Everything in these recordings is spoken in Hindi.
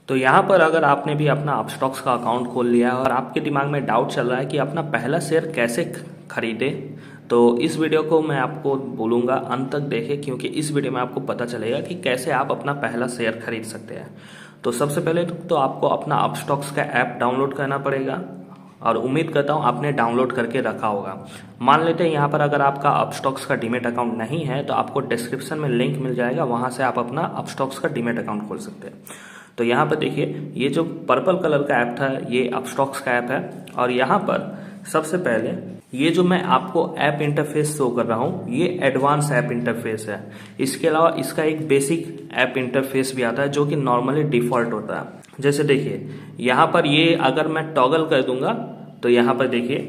तो यहाँ पर अगर आपने भी अपना अपस्टॉक्स का अकाउंट खोल लिया है और आपके दिमाग में डाउट चल रहा है कि अपना पहला शेयर कैसे खरीदे, तो इस वीडियो को मैं आपको बोलूँगा अंत तक देखें, क्योंकि इस वीडियो में आपको पता चलेगा कि कैसे आप अपना पहला शेयर खरीद सकते हैं। तो सबसे पहले तो आपको अपना अपस्टॉक्स का ऐप डाउनलोड करना पड़ेगा और उम्मीद करता हूँ आपने डाउनलोड करके रखा होगा। मान लेते हैं यहाँ पर अगर आपका अपस्टॉक्स का डीमेट अकाउंट नहीं है तो आपको डिस्क्रिप्शन में लिंक मिल जाएगा, वहाँ से आप अपना अपस्टॉक्स का डीमेट अकाउंट खोल सकते हैं। तो यहाँ पर देखिए, ये जो पर्पल कलर का ऐप था ये अपस्टॉक्स का ऐप है। और यहाँ पर सबसे पहले ये जो मैं आपको ऐप इंटरफेस शो कर रहा हूँ ये एडवांस ऐप इंटरफेस है। इसके अलावा इसका एक बेसिक ऐप इंटरफेस भी आता है जो कि नॉर्मली डिफॉल्ट होता है। जैसे देखिए यहाँ पर ये अगर मैं टॉगल कर दूंगा तो यहाँ पर देखिए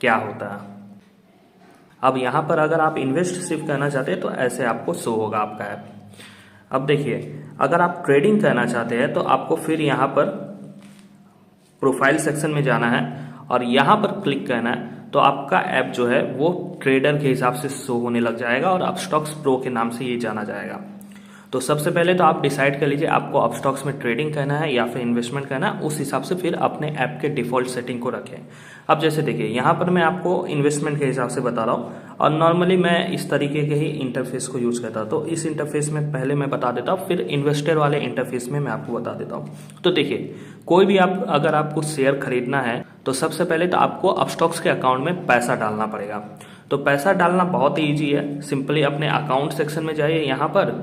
क्या होता है। अब यहाँ पर अगर आप इन्वेस्ट सिर्फ करना चाहते हैं तो ऐसे आपको शो होगा आपका ऐप। अब देखिए अगर आप ट्रेडिंग करना चाहते हैं तो आपको फिर यहाँ पर प्रोफाइल सेक्शन में जाना है और यहाँ पर क्लिक करना है, तो आपका ऐप जो है वो ट्रेडर के हिसाब से शो होने लग जाएगा और अपस्टॉक्स प्रो के नाम से ये जाना जाएगा। तो सबसे पहले तो आप डिसाइड कर लीजिए आपको अपस्टॉक्स में ट्रेडिंग करना है या फिर इन्वेस्टमेंट करना है, उस हिसाब से फिर अपने ऐप के डिफॉल्ट सेटिंग को रखें। अब जैसे देखिए यहाँ पर मैं आपको इन्वेस्टमेंट के हिसाब से बता रहा हूँ और नॉर्मली मैं इस तरीके के ही इंटरफेस को यूज करता हूँ। तो इस इंटरफेस में पहले मैं बता देता हूँ, फिर इन्वेस्टर वाले इंटरफेस में मैं आपको बता देता हूँ। तो देखिए कोई भी आप अगर आपको शेयर खरीदना है तो सबसे पहले तो आपको अपस्टॉक्स के अकाउंट में पैसा डालना पड़ेगा। तो पैसा डालना बहुत ही ईजी है, सिंपली अपने अकाउंट सेक्शन में जाइए यहाँ पर,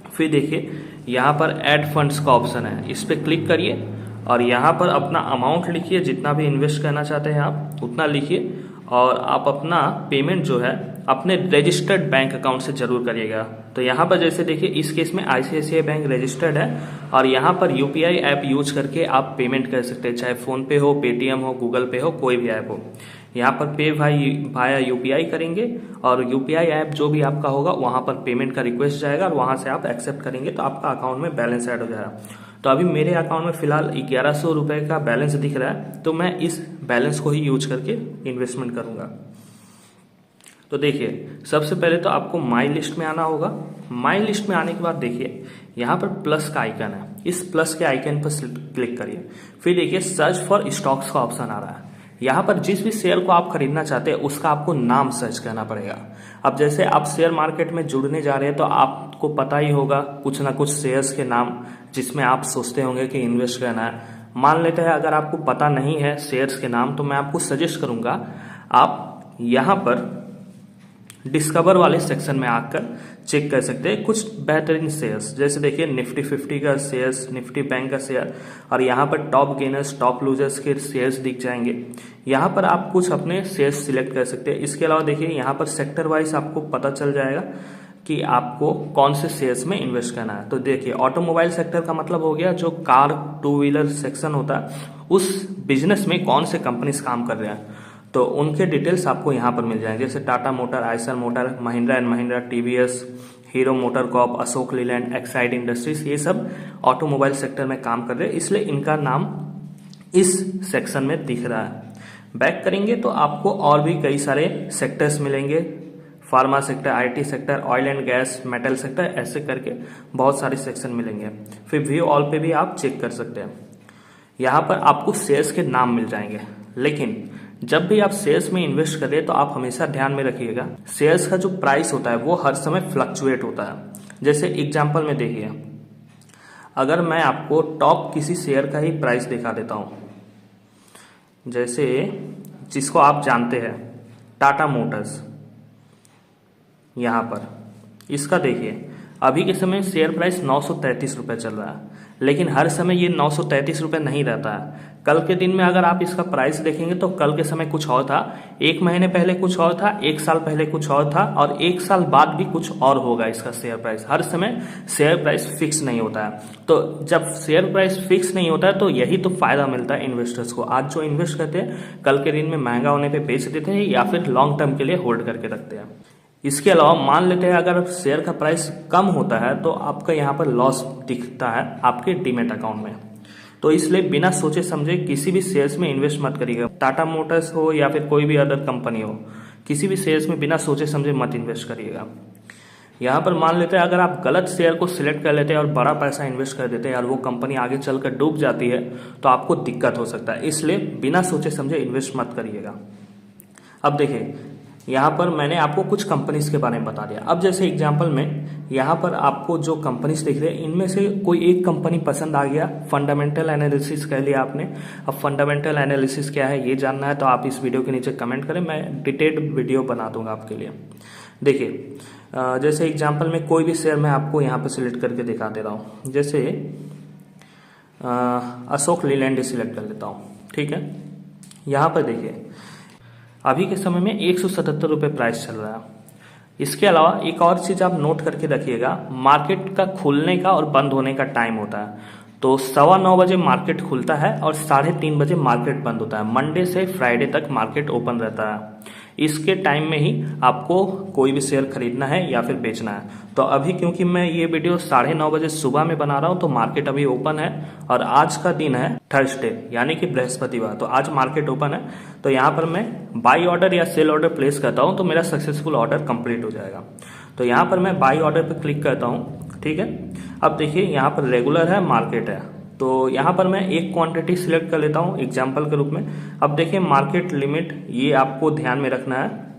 फिर देखिए यहाँ पर ऐड फंड्स का ऑप्शन है, इस पर क्लिक करिए और यहाँ पर अपना अमाउंट लिखिए, जितना भी इन्वेस्ट करना चाहते हैं आप उतना लिखिए और आप अपना पेमेंट जो है अपने रजिस्टर्ड बैंक अकाउंट से जरूर करिएगा। तो यहाँ पर जैसे देखिए इस केस में ICICI बैंक रजिस्टर्ड है और यहाँ पर UPI ऐप यूज करके आप पेमेंट कर सकते हैं, चाहे फोन पे हो, पेटीएम हो, गूगल पे हो, कोई भी ऐप हो। यहाँ पर पे भाया UPI करेंगे और UPI ऐप जो भी आपका होगा वहाँ पर पेमेंट का रिक्वेस्ट जाएगा और वहाँ से आप एक्सेप्ट करेंगे तो आपका अकाउंट में बैलेंस ऐड हो जाएगा। तो अभी मेरे अकाउंट में फिलहाल 1100 रुपये का बैलेंस दिख रहा है, तो मैं इस बैलेंस को ही यूज करके इन्वेस्टमेंट करूँगा। तो देखिए सबसे पहले तो आपको माई लिस्ट में आना होगा। माई लिस्ट में आने के बाद देखिए यहाँ पर प्लस का आइकन है, इस प्लस के आइकन पर क्लिक करिए। फिर देखिए सर्च फॉर स्टॉक्स का ऑप्शन आ रहा है। यहाँ पर जिस भी शेयर को आप खरीदना चाहते हैं उसका आपको नाम सर्च करना पड़ेगा। अब जैसे आप शेयर मार्केट में जुड़ने जा रहे हैं तो आपको पता ही होगा कुछ ना कुछ शेयर्स के नाम जिसमें आप सोचते होंगे कि इन्वेस्ट करना है। मान लेते हैं अगर आपको पता नहीं है शेयर्स के नाम, तो मैं आपको सजेस्ट करूंगा आप यहाँ पर डिस्कवर वाले सेक्शन में आकर चेक कर सकते हैं कुछ बेहतरीन शेयर्स। जैसे देखिए निफ्टी 50 का शेयर्स, निफ्टी बैंक का शेयर और यहाँ पर टॉप गेनर्स, टॉप लूजर्स के शेयर्स दिख जाएंगे। यहाँ पर आप कुछ अपने शेयर्स सिलेक्ट कर सकते हैं। इसके अलावा देखिए यहाँ पर सेक्टर वाइज आपको पता चल जाएगा कि आपको कौन से शेयर्स में इन्वेस्ट करना है। तो देखिए ऑटोमोबाइल सेक्टर का मतलब हो गया जो कार टू व्हीलर सेक्शन होता है, उस बिजनेस में कौन से कंपनीज काम कर रहे हैं, तो उनके डिटेल्स आपको यहाँ पर मिल जाएंगे। जैसे Tata motor, Eicher motor, Mahindra and Mahindra, TVS, hero motor Corp, Ashok Leyland, Exide industries, ये सब ऑटोमोबाइल सेक्टर में काम कर रहे हैं, इसलिए इनका नाम इस सेक्शन में दिख रहा है। बैक करेंगे तो आपको और भी कई सारे सेक्टर्स मिलेंगे, pharma sector, IT sector, oil and gas, metal sector, ऐसे करके बहुत सारे सेक्शन मिलेंगे। फिर व्यू ऑल पे भी आप चेक कर सकते हैं। यहाँ पर आपको शेयर्स के नाम मिल जाएंगे, लेकिन जब भी आप शेयर्स में इन्वेस्ट करें तो आप हमेशा ध्यान में रखिएगा शेयर्स का जो प्राइस होता है वो हर समय फ्लक्चुएट होता है। जैसे एग्जांपल में देखिए, अगर मैं आपको टॉप किसी शेयर का ही प्राइस दिखा देता हूँ, जैसे जिसको आप जानते हैं टाटा मोटर्स, यहाँ पर इसका देखिए अभी के समय शेयर प्राइस 933 रुपये चल रहा है, लेकिन हर समय ये 933 रुपये नहीं रहता है। कल के दिन में अगर आप इसका प्राइस देखेंगे तो कल के समय कुछ और था, 1 महीने पहले कुछ और था, 1 साल पहले कुछ और था और 1 साल बाद भी कुछ और होगा इसका शेयर प्राइस। हर समय शेयर प्राइस फिक्स नहीं होता है। तो जब शेयर प्राइस फिक्स नहीं होता है तो यही तो फायदा मिलता है इन्वेस्टर्स को। आज जो इन्वेस्ट करते हैं कल के दिन में महंगा होने पर बेच देते हैं या फिर लॉन्ग टर्म के लिए होल्ड करके रखते हैं। इसके अलावा मान लेते हैं अगर शेयर का प्राइस कम होता है तो आपका यहाँ पर लॉस दिखता है आपके डीमेट अकाउंट में। तो इसलिए बिना सोचे समझे किसी भी शेयर्स में इन्वेस्ट मत करिएगा। टाटा मोटर्स हो या फिर कोई भी अदर कंपनी हो, किसी भी शेयर्स में बिना सोचे समझे मत इन्वेस्ट करिएगा। यहाँ पर मान लेते हैं अगर आप गलत शेयर को सिलेक्ट कर लेते हैं और बड़ा पैसा इन्वेस्ट कर देते हैं और वो कंपनी आगे चलकर डूब जाती है तो आपको दिक्कत हो सकता है, इसलिए बिना सोचे समझे इन्वेस्ट मत करिएगा। अब देखिए यहाँ पर मैंने आपको कुछ कंपनीज के बारे में बता दिया। अब जैसे एग्जांपल में यहाँ पर आपको जो कंपनीज दिख रहे हैं इनमें से कोई एक कंपनी पसंद आ गया, फंडामेंटल एनालिसिस कह लिया आपने। अब फंडामेंटल एनालिसिस क्या है ये जानना है तो आप इस वीडियो के नीचे कमेंट करें, मैं डिटेल्ड वीडियो बना दूंगा आपके लिए। देखिए जैसे एग्जाम्पल में कोई भी शेयर मैं आपको यहाँ पर सिलेक्ट करके दिखा दे रहा हूँ। जैसे अशोक लीलैंड सिलेक्ट कर लेता हूँ, ठीक है। यहाँ पर देखिए अभी के समय में 177 रुपये प्राइस चल रहा है। इसके अलावा एक और चीज़ आप नोट करके रखिएगा, मार्केट का खुलने का और बंद होने का टाइम होता है। तो 9:15 बजे मार्केट खुलता है और 3:30 बजे मार्केट बंद होता है। मंडे से फ्राइडे तक मार्केट ओपन रहता है। इसके टाइम में ही आपको कोई भी शेयर खरीदना है या फिर बेचना है। तो अभी क्योंकि मैं ये वीडियो 9:30 बजे सुबह में बना रहा हूँ तो मार्केट अभी ओपन है और आज का दिन है थर्सडे यानी कि बृहस्पतिवार, तो आज मार्केट ओपन है। तो यहाँ पर मैं बाई ऑर्डर या सेल ऑर्डर प्लेस करता हूँ तो मेरा सक्सेसफुल ऑर्डर कंप्लीट हो जाएगा। तो यहाँ पर मैं बाई ऑर्डर पर क्लिक करता हूँ, ठीक है। अब देखिए यहाँ पर रेगुलर है, मार्केट है, तो यहाँ पर मैं एक क्वांटिटी सिलेक्ट कर लेता हूँ एग्जाम्पल के रूप में। अब देखिए मार्केट लिमिट ये आपको ध्यान में रखना है।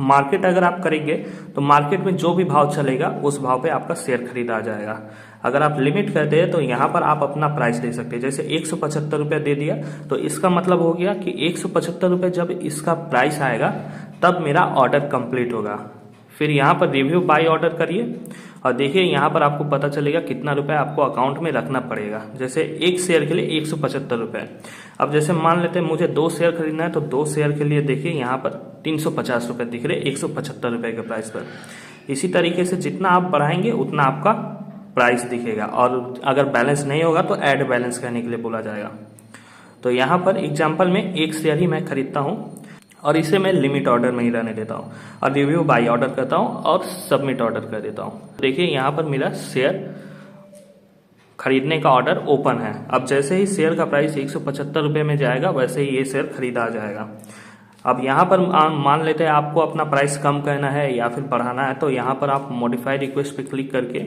मार्केट अगर आप करेंगे तो मार्केट में जो भी भाव चलेगा उस भाव पे आपका शेयर खरीदा जाएगा। अगर आप लिमिट करते हैं तो यहाँ पर आप अपना प्राइस दे सकते हैं। जैसे 175 रुपये दे दिया तो इसका मतलब हो गया कि 175 रुपये जब इसका प्राइस आएगा तब मेरा ऑर्डर कंप्लीट होगा। फिर यहाँ पर रिव्यू बाय ऑर्डर करिए और देखिए यहाँ पर आपको पता चलेगा कितना रुपए आपको अकाउंट में रखना पड़ेगा। जैसे एक शेयर के लिए 175 रुपये। अब जैसे मान लेते हैं मुझे 2 शेयर खरीदना है तो 2 शेयर के लिए देखिए यहाँ पर 350 रुपये दिख रहे 175 रुपये के प्राइस पर। इसी तरीके से जितना आप बढ़ाएंगे उतना आपका प्राइस दिखेगा और अगर बैलेंस नहीं होगा तो ऐड बैलेंस करने के लिए बोला जाएगा। तो यहाँ पर एग्जाम्पल में एक शेयर ही मैं खरीदता हूँ और इसे मैं लिमिट ऑर्डर में ही रहने देता हूँ और रिव्यू बाई ऑर्डर करता हूँ और सबमिट ऑर्डर कर देता हूँ। देखिए यहाँ पर मेरा शेयर खरीदने का ऑर्डर ओपन है। अब जैसे ही शेयर का प्राइस 175 रुपये में जाएगा वैसे ही ये शेयर खरीदा जाएगा। अब यहाँ पर मान लेते हैं आपको अपना प्राइस कम करना है या फिर बढ़ाना है तो यहाँ पर आप मॉडिफाई रिक्वेस्ट पे क्लिक करके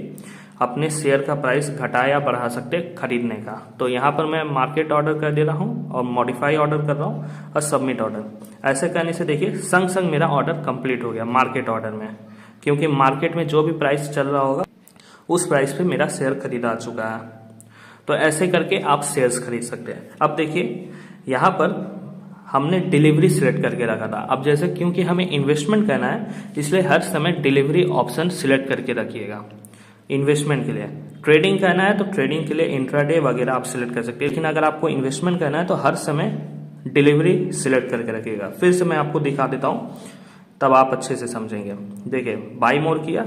अपने शेयर का प्राइस घटा या बढ़ा सकते हैं खरीदने का। तो यहाँ पर मैं मार्केट ऑर्डर कर दे रहा हूँ और मॉडिफाई ऑर्डर कर रहा हूँ और सबमिट ऑर्डर। ऐसे करने से देखिए संग संग मेरा ऑर्डर कंप्लीट हो गया मार्केट ऑर्डर में, क्योंकि मार्केट में जो भी प्राइस चल रहा होगा उस प्राइस पे मेरा शेयर खरीदा चुका है। तो ऐसे करके आप शेयर्स खरीद सकते हैं। अब देखिए यहाँ पर हमने डिलीवरी सिलेक्ट करके रखा था। अब जैसे क्योंकि हमें इन्वेस्टमेंट करना है इसलिए हर समय डिलीवरी ऑप्शन सिलेक्ट करके रखिएगा। इन्वेस्टमेंट के लिए ट्रेडिंग करना है तो ट्रेडिंग के लिए इंट्राडे वगैरह आप सिलेक्ट कर सकते हैं, लेकिन अगर आपको इन्वेस्टमेंट करना है तो हर समय डिलीवरी सिलेक्ट करके रखिएगा। फिर से मैं आपको दिखा देता हूँ तब आप अच्छे से समझेंगे। देखिए बाई मोर किया,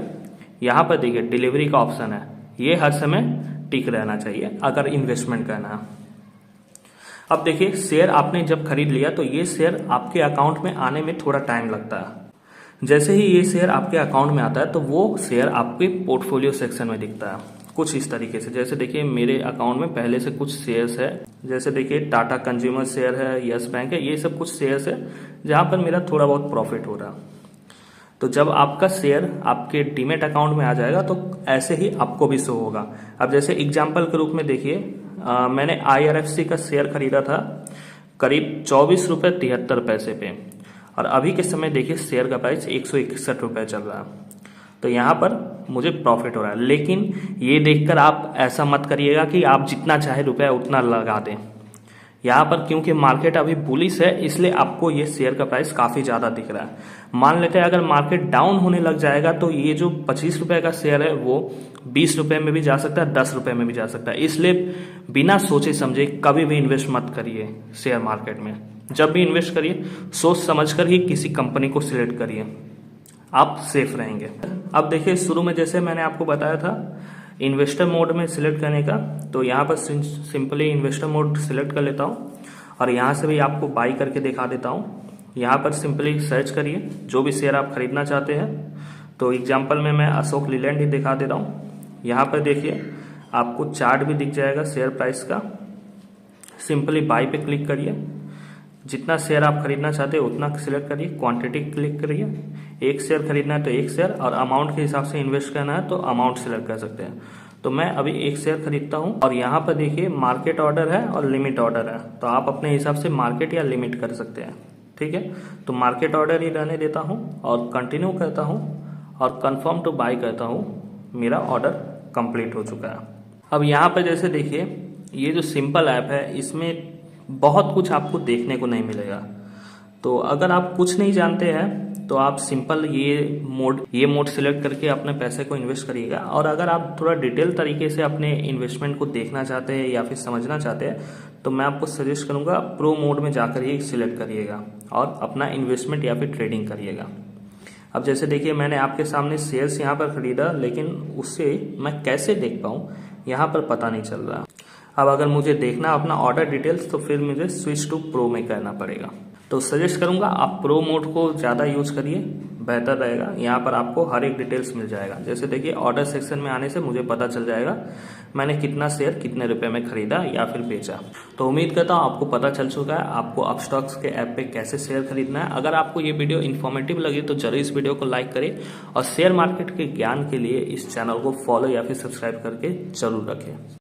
यहाँ पर देखिए डिलीवरी का ऑप्शन है, ये हर समय टिक रहना चाहिए अगर इन्वेस्टमेंट करना है। अब देखिए शेयर आपने जब खरीद लिया तो ये शेयर आपके अकाउंट में आने में थोड़ा टाइम लगता है। जैसे ही ये शेयर आपके अकाउंट में आता है तो वो शेयर आपके पोर्टफोलियो सेक्शन में दिखता है कुछ इस तरीके से। जैसे देखिए मेरे अकाउंट में पहले से कुछ शेयर्स है, जैसे देखिए टाटा कंज्यूमर शेयर है, यस बैंक है, ये सब कुछ शेयर्स है जहाँ पर मेरा थोड़ा बहुत प्रॉफिट हो रहा। तो जब आपका शेयर आपके डीमेट अकाउंट में आ जाएगा तो ऐसे ही आपको भी शो होगा। अब जैसे एग्जाम्पल के रूप में देखिए मैंने IRFC का शेयर खरीदा था करीब 24 रुपये 73 पैसे पे और अभी के समय देखिए शेयर का प्राइस 161 रुपये चल रहा है। तो यहाँ पर मुझे प्रॉफिट हो रहा है। लेकिन ये देखकर आप ऐसा मत करिएगा कि आप जितना चाहे रुपया उतना लगा दें। यहाँ पर क्योंकि मार्केट अभी बुलिश है इसलिए आपको ये शेयर का प्राइस काफ़ी ज़्यादा दिख रहा है। मान लेते हैं अगर मार्केट डाउन होने लग जाएगा तो ये जो 25 रुपये का शेयर है वो 20 रुपये में भी जा सकता है, 10 रुपये में भी जा सकता है। इसलिए बिना सोचे समझे कभी भी इन्वेस्ट मत करिए शेयर मार्केट में। जब भी इन्वेस्ट करिए सोच समझ कर ही किसी कंपनी को सिलेक्ट करिए, आप सेफ रहेंगे। अब देखिए शुरू में जैसे मैंने आपको बताया था इन्वेस्टर मोड में सिलेक्ट करने का, तो यहाँ पर सिंपली इन्वेस्टर मोड सिलेक्ट कर लेता हूँ और यहाँ से भी आपको बाई करके दिखा देता हूँ। यहाँ पर सिंपली सर्च करिए जो भी शेयर आप खरीदना चाहते हैं। तो एग्जांपल में मैं अशोक लीलैंड ही दिखा दे रहा हूँ। यहाँ पर देखिए आपको चार्ट भी दिख जाएगा शेयर प्राइस का। सिंपली बाई पे क्लिक करिए, जितना शेयर आप खरीदना चाहते हैं उतना सिलेक्ट करिए, क्वांटिटी क्लिक करिए। एक शेयर खरीदना है तो एक शेयर, और अमाउंट के हिसाब से इन्वेस्ट करना है तो अमाउंट सिलेक्ट कर सकते हैं। तो मैं अभी एक शेयर खरीदता हूँ, और यहाँ पर देखिए मार्केट ऑर्डर है और लिमिट ऑर्डर है, तो आप अपने हिसाब से मार्केट या लिमिट कर सकते हैं। ठीक है, तो मार्केट ऑर्डर ही रहने देता हूँ और कंटिन्यू करता हूँ और कंफर्म टू बाय करता हूँ। मेरा ऑर्डर कंप्लीट हो चुका है। अब यहाँ पर जैसे देखिए, ये जो सिंपल ऐप है इसमें बहुत कुछ आपको देखने को नहीं मिलेगा। तो अगर आप कुछ नहीं जानते हैं तो आप सिंपल ये मोड सिलेक्ट करके अपने पैसे को इन्वेस्ट करिएगा। और अगर आप थोड़ा डिटेल तरीके से अपने इन्वेस्टमेंट को देखना चाहते हैं या फिर समझना चाहते हैं तो मैं आपको सजेस्ट करूंगा प्रो मोड में जाकर ही सिलेक्ट करिएगा और अपना इन्वेस्टमेंट या फिर ट्रेडिंग करिएगा। अब जैसे देखिए, मैंने आपके सामने शेयर्स यहाँ पर खरीदा, लेकिन उससे मैं कैसे देख पाऊँ यहाँ पर पता नहीं चल रहा। अब अगर मुझे देखना अपना ऑर्डर डिटेल्स तो फिर मुझे स्विच टू प्रो में करना पड़ेगा। तो सजेस्ट करूंगा आप प्रो मोड को ज़्यादा यूज करिए, बेहतर रहेगा। यहाँ पर आपको हर एक डिटेल्स मिल जाएगा। जैसे देखिए, ऑर्डर सेक्शन में आने से मुझे पता चल जाएगा मैंने कितना शेयर कितने रुपए में खरीदा या फिर बेचा। तो उम्मीद करता हूँ आपको पता चल चुका है आपको अपस्टॉक्स के ऐप पे कैसे शेयर खरीदना है। अगर आपको ये वीडियो इन्फॉर्मेटिव लगी तो जरूर इस वीडियो को लाइक करें, और शेयर मार्केट के ज्ञान के लिए इस चैनल को फॉलो या फिर सब्सक्राइब करके जरूर रखें।